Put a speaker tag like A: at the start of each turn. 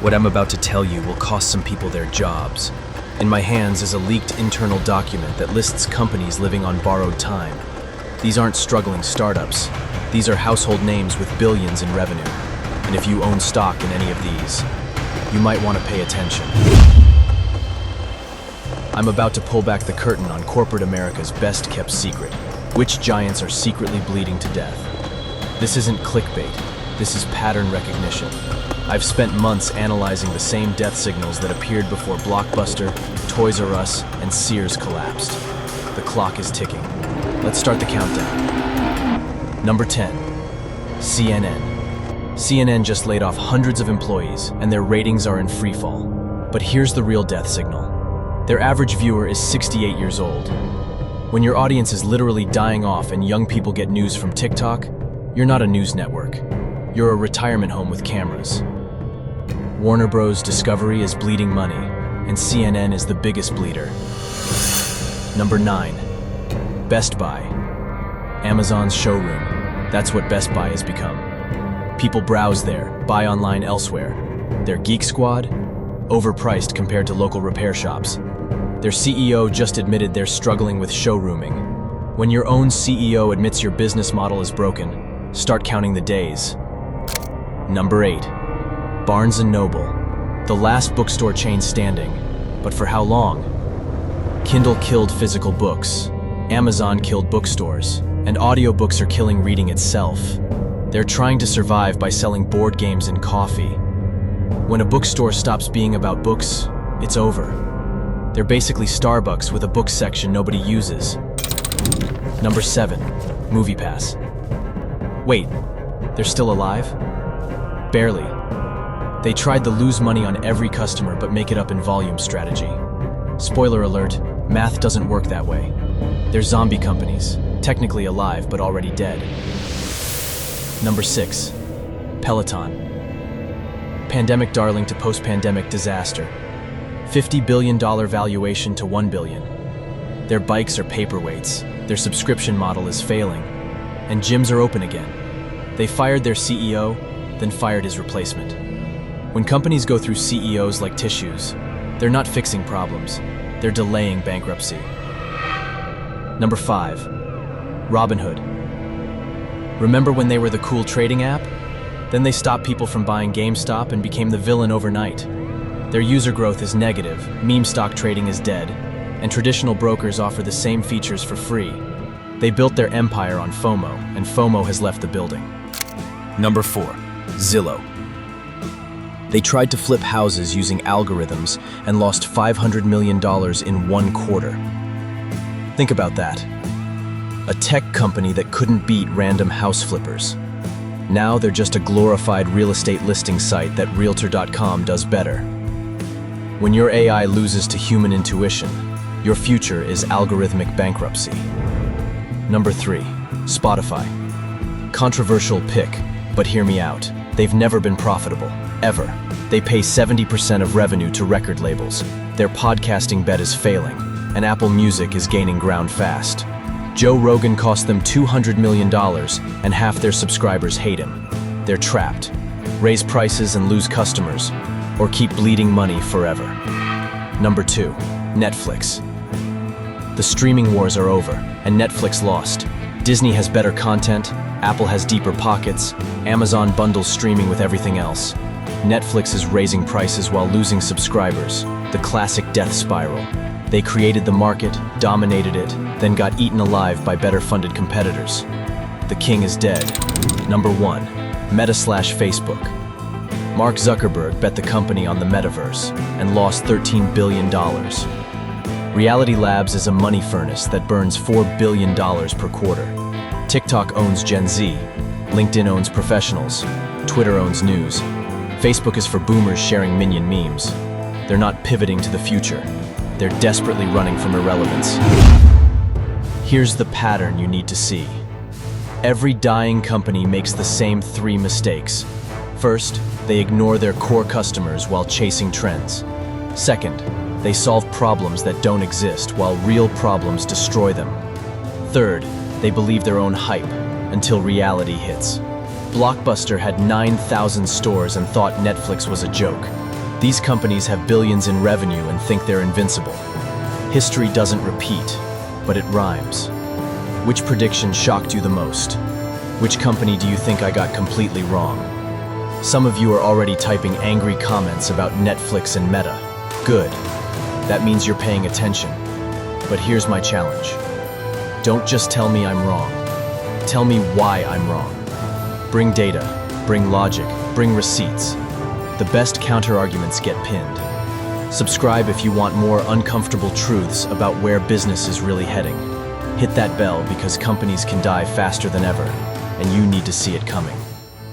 A: What I'm about to tell you will cost some people their jobs. In my hands is a leaked internal document that lists companies living on borrowed time. These aren't struggling startups. These are household names with billions in revenue. And if you own stock in any of these, you might want to pay attention. I'm about to pull back the curtain on corporate America's best-kept secret. Which giants are secretly bleeding to death? This isn't clickbait. This is pattern recognition. I've spent months analyzing the same death signals that appeared before Blockbuster, Toys R Us, and Sears collapsed. The clock is ticking. Let's start the countdown. Number 10, CNN. CNN just laid off hundreds of employees, and their ratings are in freefall. But here's the real death signal. Their average viewer is 68 years old. When your audience is literally dying off and young people get news from TikTok, you're not a news network. You're a retirement home with cameras. Warner Bros. Discovery is bleeding money, and CNN is the biggest bleeder. Number 9, Best Buy. Amazon's showroom. That's what Best Buy has become. People browse there, buy online elsewhere. Their Geek Squad? Overpriced compared to local repair shops. Their CEO just admitted they're struggling with showrooming. When your own CEO admits your business model is broken, start counting the days. Number 8, Barnes & Noble. The last bookstore chain standing. But for how long? Kindle killed physical books. Amazon killed bookstores. And audiobooks are killing reading itself. They're trying to survive by selling board games and coffee. When a bookstore stops being about books, it's over. They're basically Starbucks with a book section nobody uses. Number 7, MoviePass. Wait, they're still alive? Barely. They tried to lose money on every customer but make it up in volume strategy. Spoiler alert, math doesn't work that way. They're zombie companies, technically alive but already dead. Number 6, Peloton. Pandemic darling to post-pandemic disaster. $50 billion valuation to $1 billion. Their bikes are paperweights, their subscription model is failing, and gyms are open again. They fired their CEO, then fired his replacement. When companies go through CEOs like tissues, they're not fixing problems, they're delaying bankruptcy. Number 5, Robinhood. Remember when they were the cool trading app? Then they stopped people from buying GameStop and became the villain overnight. Their user growth is negative, meme stock trading is dead, and traditional brokers offer the same features for free. They built their empire on FOMO, and FOMO has left the building. Number 4, Zillow. They tried to flip houses using algorithms and lost $500 million in 1 quarter. Think about that. A tech company that couldn't beat random house flippers. Now they're just a glorified real estate listing site that Realtor.com does better. When your AI loses to human intuition, your future is algorithmic bankruptcy. Number 3, Spotify. Controversial pick, but hear me out. They've never been profitable, ever. They pay 70% of revenue to record labels. Their podcasting bet is failing, and Apple Music is gaining ground fast. Joe Rogan cost them $200 million, and half their subscribers hate him. They're trapped. Raise prices and lose customers, or keep bleeding money forever. Number 2, Netflix. The streaming wars are over, and Netflix lost. Disney has better content, Apple has deeper pockets, Amazon bundles streaming with everything else. Netflix is raising prices while losing subscribers, the classic death spiral. They created the market, dominated it, then got eaten alive by better-funded competitors. The king is dead. Number 1, Meta/Facebook. Mark Zuckerberg bet the company on the metaverse and lost $13 billion. Reality Labs is a money furnace that burns $4 billion per quarter. TikTok owns Gen Z, LinkedIn owns professionals, Twitter owns news. Facebook is for boomers sharing minion memes. They're not pivoting to the future. They're desperately running from irrelevance. Here's the pattern you need to see. Every dying company makes the same 3 mistakes. First, they ignore their core customers while chasing trends. Second, they solve problems that don't exist while real problems destroy them. Third, they believe their own hype until reality hits. Blockbuster had 9,000 stores and thought Netflix was a joke. These companies have billions in revenue and think they're invincible. History doesn't repeat, but it rhymes. Which prediction shocked you the most? Which company do you think I got completely wrong? Some of you are already typing angry comments about Netflix and Meta. Good. That means you're paying attention. But here's my challenge. Don't just tell me I'm wrong. Tell me why I'm wrong. Bring data, bring logic, bring receipts. The best counter-arguments get pinned. Subscribe if you want more uncomfortable truths about where business is really heading. Hit that bell because companies can die faster than ever, and you need to see it coming.